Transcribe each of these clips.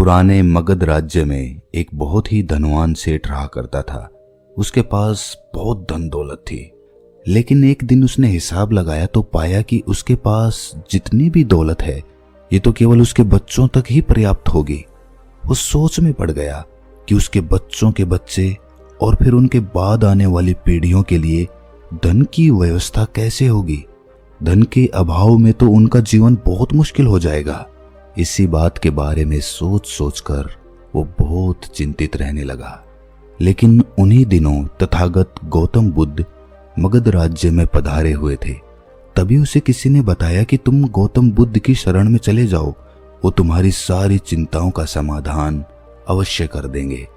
पुराने मगध राज्य में एक बहुत ही धनवान सेठ रहा करता था। उसके पास बहुत धन दौलत थी, लेकिन एक दिन उसने हिसाब लगाया तो पाया कि उसके पास जितनी भी दौलत है ये तो केवल उसके बच्चों तक ही पर्याप्त होगी। वो सोच में पड़ गया कि उसके बच्चों के बच्चे और फिर उनके बाद आने वाली पीढ़ियों के लिए धन की व्यवस्था कैसे होगी। धन के अभाव में तो उनका जीवन बहुत मुश्किल हो जाएगा। इसी बात के बारे में सोच सोचकर वो बहुत चिंतित रहने लगा। लेकिन उन्हीं दिनों तथागत गौतम बुद्ध मगध राज्य में पधारे हुए थे। तभी उसे किसी ने बताया कि तुम गौतम बुद्ध की शरण में चले जाओ, वो तुम्हारी सारी चिंताओं का समाधान अवश्य कर देंगे।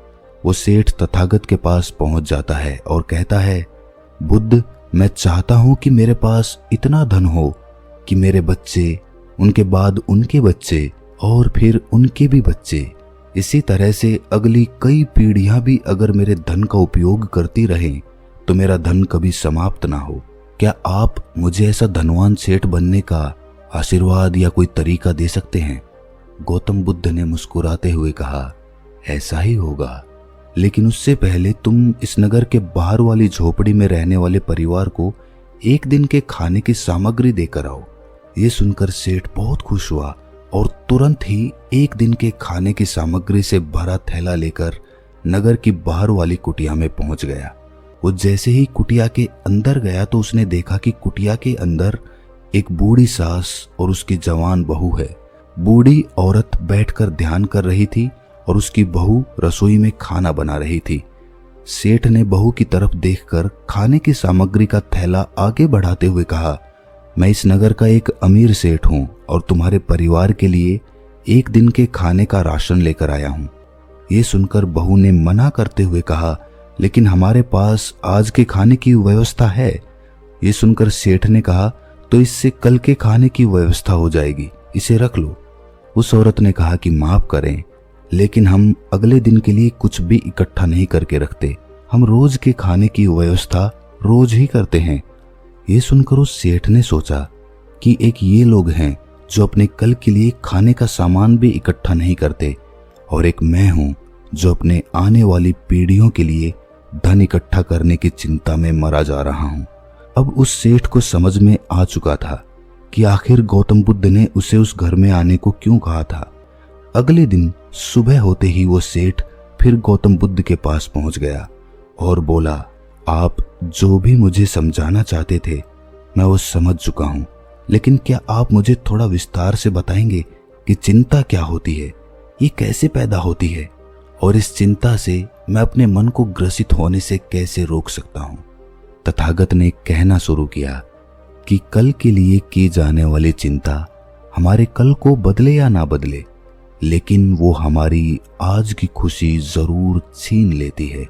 वो सेठ तथागत के पास पहुंच जाता है और कहता है, बुद्ध, मैं चाहता हूं कि मेरे पास इतना धन हो कि मेरे बच्चे, उनके बाद उनके बच्चे और फिर उनके भी बच्चे, इसी तरह से अगली कई पीढ़ियां भी अगर मेरे धन का उपयोग करती रहें तो मेरा धन कभी समाप्त ना हो। क्या आप मुझे ऐसा धनवान सेठ बनने का आशीर्वाद या कोई तरीका दे सकते हैं? गौतम बुद्ध ने मुस्कुराते हुए कहा, ऐसा ही होगा, लेकिन उससे पहले तुम इस नगर के बाहर वाली झोपड़ी में रहने वाले परिवार को एक दिन के खाने की सामग्री देकर आओ। ये सुनकर सेठ बहुत खुश हुआ और तुरंत ही एक दिन के खाने की सामग्री से भरा थैला लेकर नगर की बाहर वाली कुटिया में पहुंच गया। वो जैसे ही कुटिया के अंदर गया तो उसने देखा कि कुटिया के अंदर एक बूढ़ी सास और उसकी जवान बहू है। बूढ़ी औरत बैठकर ध्यान कर रही थी और उसकी बहू रसोई में खाना बना रही थी। सेठ ने बहू की तरफ देखकर खाने की सामग्री का थैला आगे बढ़ाते हुए कहा, मैं इस नगर का एक अमीर सेठ हूं और तुम्हारे परिवार के लिए एक दिन के खाने का राशन लेकर आया हूं। ये सुनकर बहू ने मना करते हुए कहा, लेकिन हमारे पास आज के खाने की व्यवस्था है। ये सुनकर सेठ ने कहा, तो इससे कल के खाने की व्यवस्था हो जाएगी, इसे रख लो। उस औरत ने कहा कि माफ करें, लेकिन हम अगले दिन के लिए कुछ भी इकट्ठा नहीं करके रखते। हम रोज के खाने की व्यवस्था रोज ही करते हैं। ये सुनकर उस सेठ ने सोचा कि एक ये लोग हैं जो अपने कल के लिए खाने का सामान भी इकट्ठा नहीं करते, और एक मैं हूं जो अपने आने वाली पीढ़ियों के लिए धन इकट्ठा करने की चिंता में मरा जा रहा हूं। अब उस सेठ को समझ में आ चुका था कि आखिर गौतम बुद्ध ने उसे उस घर में आने को क्यों कहा था। अगले दिन सुबह होते ही वो सेठ फिर गौतम बुद्ध के पास पहुंच गया और बोला, आप जो भी मुझे समझाना चाहते थे मैं वो समझ चुका हूं, लेकिन क्या आप मुझे थोड़ा विस्तार से बताएंगे कि चिंता क्या होती है, ये कैसे पैदा होती है, और इस चिंता से मैं अपने मन को ग्रसित होने से कैसे रोक सकता हूं। तथागत ने कहना शुरू किया कि कल के लिए की जाने वाली चिंता हमारे कल को बदले या ना बदले, लेकिन वो हमारी आज की खुशी जरूर छीन लेती है।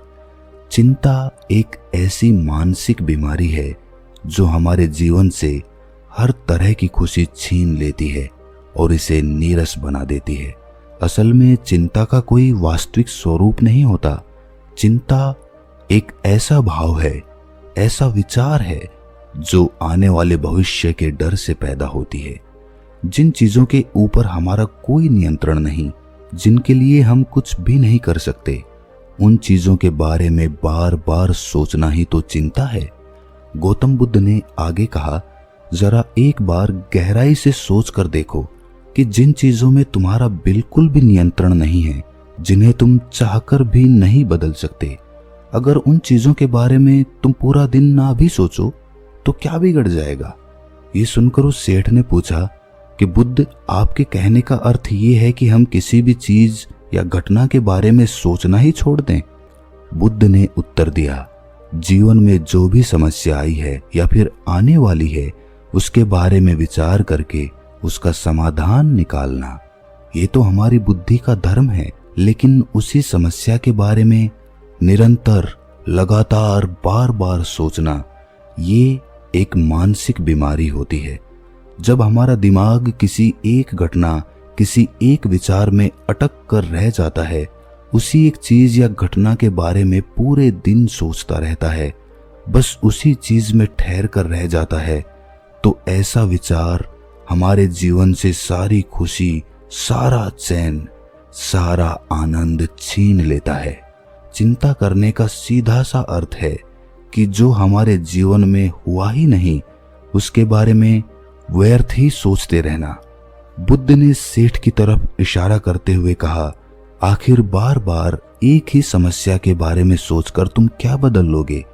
चिंता एक ऐसी मानसिक बीमारी है जो हमारे जीवन से हर तरह की खुशी छीन लेती है और इसे नीरस बना देती है। असल में चिंता का कोई वास्तविक स्वरूप नहीं होता। चिंता एक ऐसा भाव है, ऐसा विचार है जो आने वाले भविष्य के डर से पैदा होती है। जिन चीजों के ऊपर हमारा कोई नियंत्रण नहीं, जिनके लिए हम कुछ भी नहीं कर सकते, उन चीजों के बारे में बार बार सोचना ही तो चिंता है। गौतम बुद्ध ने आगे कहा, जरा एक बार गहराई से सोच कर देखो कि जिन चीजों में तुम्हारा बिल्कुल भी नियंत्रण नहीं है, जिन्हें तुम चाहकर भी नहीं बदल सकते, अगर उन चीजों के बारे में तुम पूरा दिन ना भी सोचो तो क्या बिगड़ जाएगा। ये सुनकर उस सेठ ने पूछा कि बुद्ध, आपके कहने का अर्थ ये है कि हम किसी भी चीज या घटना के बारे में सोचना ही छोड़ दें? बुद्ध ने उत्तर दिया, जीवन में जो भी समस्या आई है या फिर आने वाली है उसके बारे में विचार करके उसका समाधान निकालना, ये तो हमारी बुद्धि का धर्म है। लेकिन उसी समस्या के बारे में निरंतर लगातार बार बार सोचना, ये एक मानसिक बीमारी होती है। जब हमारा दिमाग किसी एक घटना, किसी एक विचार में अटक कर रह जाता है, उसी एक चीज या घटना के बारे में पूरे दिन सोचता रहता है, बस उसी चीज में ठहर कर रह जाता है, तो ऐसा विचार हमारे जीवन से सारी खुशी, सारा चैन, सारा आनंद छीन लेता है। चिंता करने का सीधा सा अर्थ है कि जो हमारे जीवन में हुआ ही नहीं उसके बारे में व्यर्थ ही सोचते रहना। बुद्ध ने सेठ की तरफ इशारा करते हुए कहा, आखिर बार बार एक ही समस्या के बारे में सोचकर तुम क्या बदल लोगे?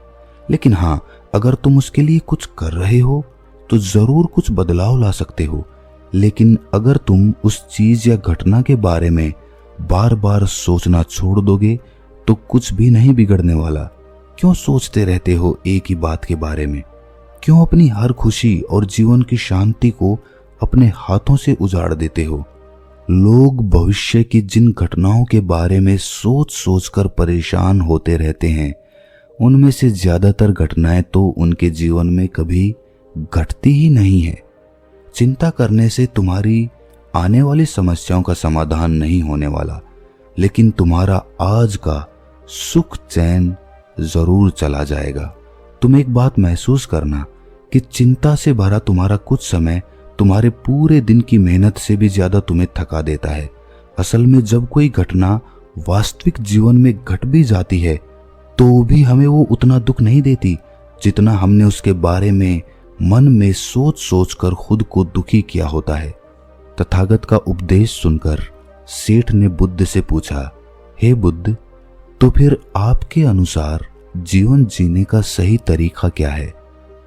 लेकिन हाँ, अगर तुम उसके लिए कुछ कर रहे हो तो जरूर कुछ बदलाव ला सकते हो। लेकिन अगर तुम उस चीज या घटना के बारे में बार बार सोचना छोड़ दोगे तो कुछ भी नहीं बिगड़ने वाला। क्यों सोचते रहते हो एक ही बात के बारे में? क्यों अपनी हर खुशी और जीवन की शांति को अपने हाथों से उजाड़ देते हो? लोग भविष्य की जिन घटनाओं के बारे में सोच सोचकर परेशान होते रहते हैं, उनमें से ज्यादातर घटनाएं तो उनके जीवन में कभी घटती ही नहीं है। चिंता करने से तुम्हारी आने वाली समस्याओं का समाधान नहीं होने वाला, लेकिन तुम्हारा आज का सुख चैन जरूर चला जाएगा। तुम एक बात महसूस करना कि चिंता से भरा तुम्हारा कुछ समय तुम्हारे पूरे दिन की मेहनत से भी ज्यादा तुम्हें थका देता है। असल में जब कोई घटना वास्तविक जीवन में घट भी जाती है तो भी हमें वो उतना दुख नहीं देती जितना हमने उसके बारे में मन में सोच सोच कर खुद को दुखी किया होता है। तथागत का उपदेश सुनकर सेठ ने बुद्ध से पूछा, हे बुद्ध, तो फिर आपके अनुसार जीवन जीने का सही तरीका क्या है?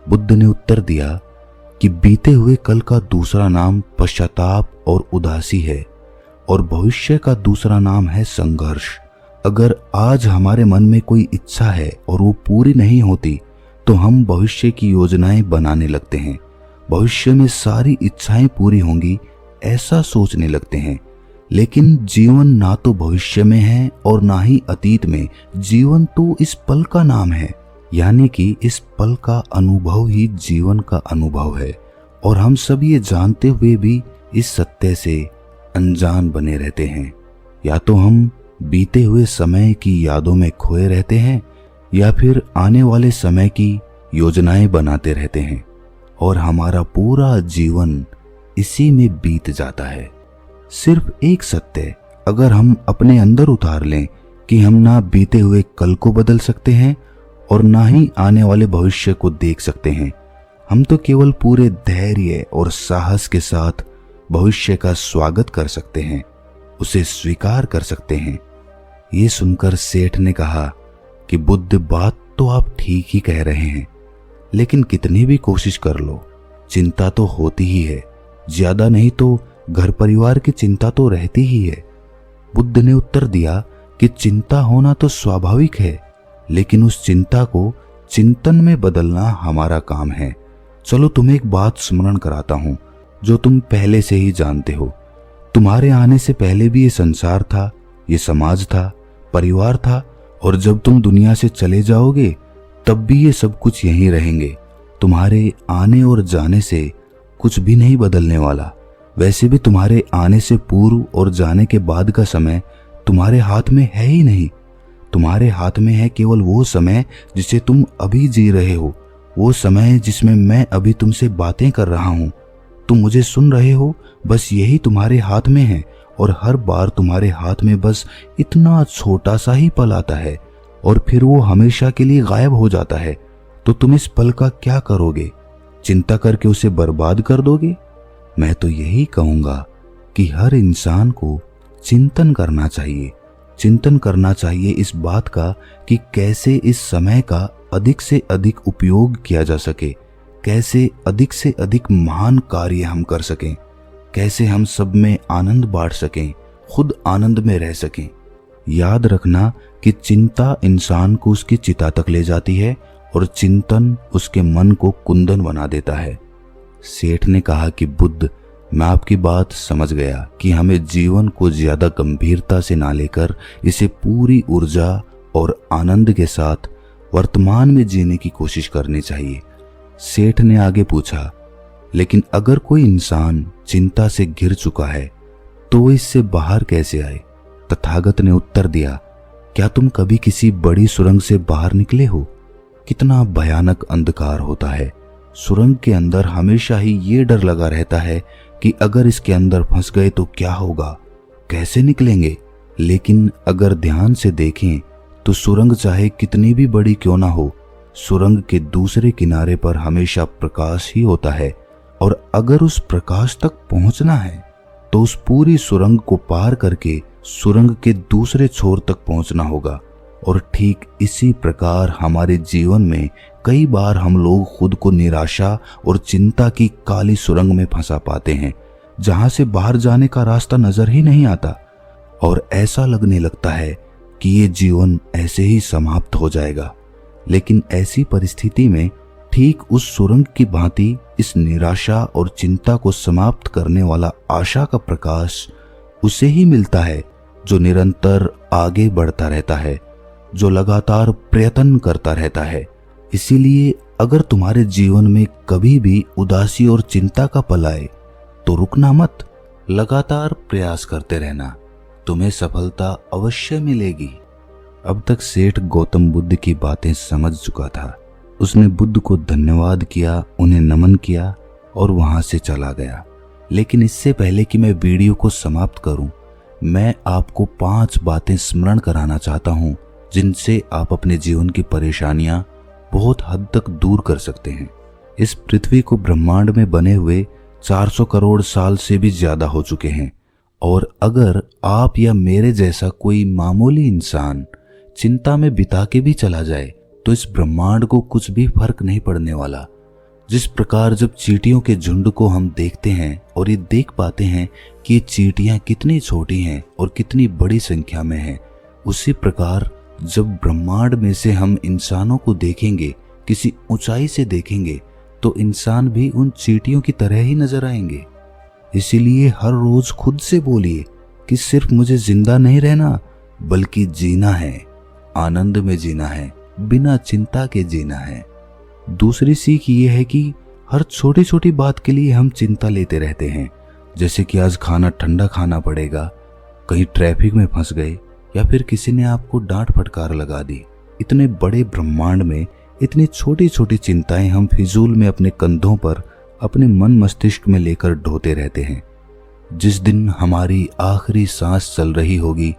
बुद्ध ने उत्तर दिया कि बीते हुए कल का दूसरा नाम पश्चाताप और उदासी है और भविष्य का दूसरा नाम है संघर्ष। अगर आज हमारे मन में कोई इच्छा है और वो पूरी नहीं होती तो हम भविष्य की योजनाएं बनाने लगते हैं। भविष्य में सारी इच्छाएं पूरी होंगी ऐसा सोचने लगते हैं। लेकिन जीवन ना तो भविष्य में है और ना ही अतीत में। जीवन तो इस पल का नाम है, यानी कि इस पल का अनुभव ही जीवन का अनुभव है। और हम सब ये जानते हुए भी इस सत्य से अनजान बने रहते हैं। या तो हम बीते हुए समय की यादों में खोए रहते हैं या फिर आने वाले समय की योजनाएं बनाते रहते हैं और हमारा पूरा जीवन इसी में बीत जाता है। सिर्फ एक सत्य अगर हम अपने अंदर उतार लें कि हम ना बीते हुए कल को बदल सकते हैं और ना ही आने वाले भविष्य को देख सकते हैं, हम तो केवल पूरे धैर्य और साहस के साथ भविष्य का स्वागत कर सकते हैं, उसे स्वीकार कर सकते हैं। ये सुनकर सेठ ने कहा कि बुद्ध, बात तो आप ठीक ही कह रहे हैं, लेकिन कितनी भी कोशिश कर लो चिंता तो होती ही है। ज्यादा नहीं तो घर परिवार की चिंता तो रहती ही है। बुद्ध ने उत्तर दिया कि चिंता होना तो स्वाभाविक है, लेकिन उस चिंता को चिंतन में बदलना हमारा काम है। चलो तुम्हें एक बात स्मरण कराता हूं जो तुम पहले से ही जानते हो। तुम्हारे आने से पहले भी ये संसार था, ये समाज था, परिवार था, और जब तुम दुनिया से चले जाओगे तब भी ये सब कुछ यहीं रहेंगे। तुम्हारे आने और जाने से कुछ भी नहीं बदलने वाला। वैसे भी तुम्हारे आने से पूर्व और जाने के बाद का समय तुम्हारे हाथ में है ही नहीं। तुम्हारे हाथ में है केवल वो समय जिसे तुम अभी जी रहे हो, वो समय जिसमें मैं अभी तुमसे बातें कर रहा हूँ, तुम मुझे सुन रहे हो, बस यही तुम्हारे हाथ में है। और हर बार तुम्हारे हाथ में बस इतना छोटा सा ही पल आता है और फिर वो हमेशा के लिए गायब हो जाता है। तो तुम इस पल का क्या करोगे? चिंता करके उसे बर्बाद कर दोगे? मैं तो यही कहूंगा कि हर इंसान को चिंतन करना चाहिए। चिंतन करना चाहिए इस बात का कि कैसे इस समय का अधिक से अधिक उपयोग किया जा सके, कैसे अधिक से अधिक महान कार्य हम कर सकें, कैसे हम सब में आनंद बांट सकें, खुद आनंद में रह सकें। याद रखना कि चिंता इंसान को उसकी चिता तक ले जाती है और चिंतन उसके मन को कुंदन बना देता है। सेठ ने कहा कि बुद्ध, मैं आपकी बात समझ गया कि हमें जीवन को ज्यादा गंभीरता से ना लेकर इसे पूरी ऊर्जा और आनंद के साथ वर्तमान में जीने की कोशिश करनी चाहिए। सेठ ने आगे पूछा, लेकिन अगर कोई इंसान चिंता से घिर चुका है तो वो इससे बाहर कैसे आए? तथागत ने उत्तर दिया, क्या तुम कभी किसी बड़ी सुरंग से बाहर निकले हो? कितना भयानक अंधकार होता है। सुरंग के अंदर हमेशा ही ये डर लगा रहता है कि अगर इसके अंदर फंस गए तो क्या होगा, कैसे निकलेंगे। लेकिन अगर ध्यान से देखें तो सुरंग चाहे कितनी भी बड़ी क्यों ना हो, सुरंग के दूसरे किनारे पर हमेशा प्रकाश ही होता है। और अगर उस प्रकाश तक पहुंचना है तो उस पूरी सुरंग को पार करके सुरंग के दूसरे छोर तक पहुंचना होगा। और ठीक इसी प्रकार हमारे जीवन में कई बार हम लोग खुद को निराशा और चिंता की काली सुरंग में फंसा पाते हैं, जहां से बाहर जाने का रास्ता नजर ही नहीं आता और ऐसा लगने लगता है कि ये जीवन ऐसे ही समाप्त हो जाएगा। लेकिन ऐसी परिस्थिति में ठीक उस सुरंग की भांति इस निराशा और चिंता को समाप्त करने वाला आशा का प्रकाश उसे ही मिलता है जो निरंतर आगे बढ़ता रहता है, जो लगातार प्रयत्न करता रहता है। इसीलिए अगर तुम्हारे जीवन में कभी भी उदासी और चिंता का पल आए तो रुकना मत, लगातार प्रयास करते रहना, तुम्हें सफलता अवश्य मिलेगी। अब तक सेठ गौतम बुद्ध की बातें समझ चुका था। उसने बुद्ध को धन्यवाद किया, उन्हें नमन किया और वहां से चला गया। लेकिन इससे पहले कि मैं वीडियो को समाप्त करूं, मैं आपको 5 बातें स्मरण कराना चाहता हूं जिनसे आप अपने जीवन की परेशानियां बहुत हद तक दूर कर सकते हैं। इस पृथ्वी को ब्रह्मांड में बने हुए 400 करोड़ साल से भी ज्यादा हो चुके हैं और अगर आप या मेरे जैसा कोई मामूली इंसान चिंता में बिता के भी चला जाए तो इस ब्रह्मांड को कुछ भी फर्क नहीं पड़ने वाला। जिस प्रकार जब चींटियों के झुंड को हम देखते हैं और ये देख पाते हैं कि ये चींटियां कितनी छोटी हैं और कितनी बड़ी संख्या में हैं, उसी प्रकार जब ब्रह्मांड में से हम इंसानों को देखेंगे, किसी ऊंचाई से देखेंगे, तो इंसान भी उन चींटियों की तरह ही नजर आएंगे। इसीलिए हर रोज खुद से बोलिए कि सिर्फ मुझे जिंदा नहीं रहना बल्कि जीना है, आनंद में जीना है, बिना चिंता के जीना है। दूसरी सीख ये है कि हर छोटी छोटी बात के लिए हम चिंता लेते रहते हैं, जैसे कि आज खाना ठंडा खाना पड़ेगा, कहीं ट्रैफिक में फंस गए या फिर किसी ने आपको डांट फटकार लगा दी। इतने बड़े ब्रह्मांड में इतनी छोटी छोटी चिंताएं हम फिजूल में अपने कंधों पर, अपने मन मस्तिष्क में लेकर ढोते रहते हैं। जिस दिन हमारी आखिरी सांस चल रही होगी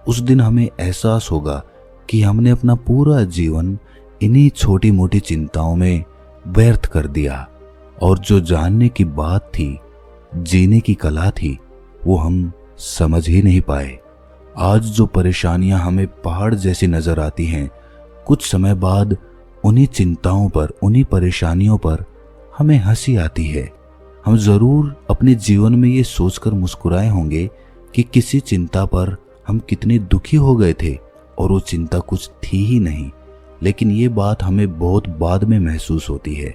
उस दिन हमें एहसास होगा कि हमने अपना पूरा जीवन इन्हीं छोटी मोटी चिंताओं में व्यर्थ कर दिया और जो जानने की बात थी, जीने की कला थी, वो हम समझ ही नहीं पाए। आज जो परेशानियां हमें पहाड़ जैसी नजर आती हैं, कुछ समय बाद उन्हीं चिंताओं पर, उन्हीं परेशानियों पर हमें हंसी आती है। हम जरूर अपने जीवन में ये सोचकर मुस्कुराए होंगे कि किसी चिंता पर हम कितने दुखी हो गए थे और वो चिंता कुछ थी ही नहीं, लेकिन ये बात हमें बहुत बाद में महसूस होती है।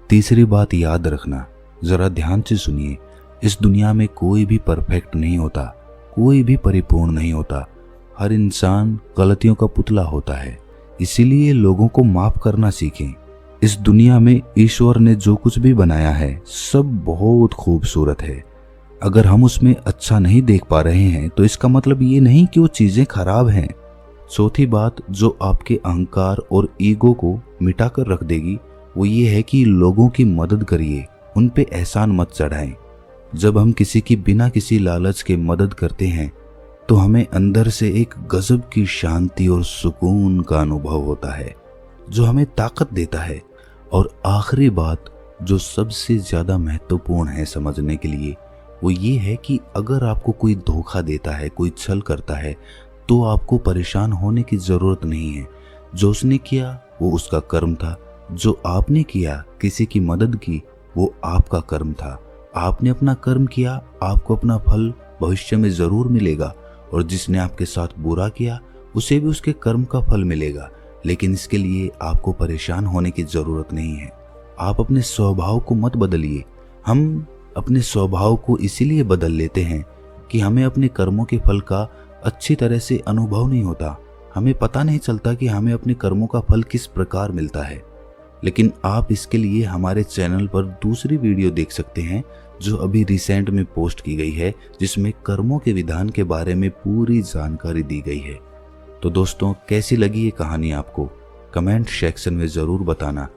तीसरी बात याद रखना, जरा ध्यान से सुनिए, इस दुनिया में कोई भी परफेक्ट नहीं होता, कोई भी परिपूर्ण नहीं होता। हर इंसान गलतियों का पुतला होता है, इसीलिए लोगों को माफ करना सीखें। इस दुनिया में ईश्वर ने जो कुछ भी बनाया है सब बहुत खूबसूरत है। अगर हम उसमें अच्छा नहीं देख पा रहे हैं तो इसका मतलब ये नहीं कि वो चीजें खराब हैं। चौथी बात जो आपके अहंकार और ईगो को मिटाकर रख देगी वो ये है कि लोगों की मदद करिए, उन पे एहसान मत चढ़ाएं। जब हम किसी की बिना किसी लालच के मदद करते हैं तो हमें अंदर से एक गजब की शांति और सुकून का अनुभव होता है जो हमें ताकत देता है। और आखिरी बात जो सबसे ज्यादा महत्वपूर्ण है समझने के लिए, वो ये है कि अगर आपको कोई धोखा देता है, कोई छल करता है, तो आपको परेशान होने की जरूरत नहीं है। जो उसने किया वो उसका कर्म था, जो आपने किया, किसी की मदद की, वो आपका कर्म था। आपने अपना कर्म किया, आपको अपना फल भविष्य में जरूर मिलेगा, और जिसने आपके साथ बुरा किया उसे भी उसके कर्म का फल मिलेगा। लेकिन इसके लिए आपको परेशान होने की जरूरत नहीं है। आप अपने स्वभाव को मत बदलिए। हम अपने स्वभाव को इसीलिए बदल लेते हैं कि हमें अपने कर्मों के फल का अच्छी तरह से अनुभव नहीं होता, हमें पता नहीं चलता कि हमें अपने कर्मों का फल किस प्रकार मिलता है। लेकिन आप इसके लिए हमारे चैनल पर दूसरी वीडियो देख सकते हैं जो अभी रिसेंट में पोस्ट की गई है, जिसमें कर्मों के विधान के बारे में पूरी जानकारी दी गई है। तो दोस्तों, कैसी लगी ये कहानी आपको? कमेंट सेक्शन में जरूर बताना।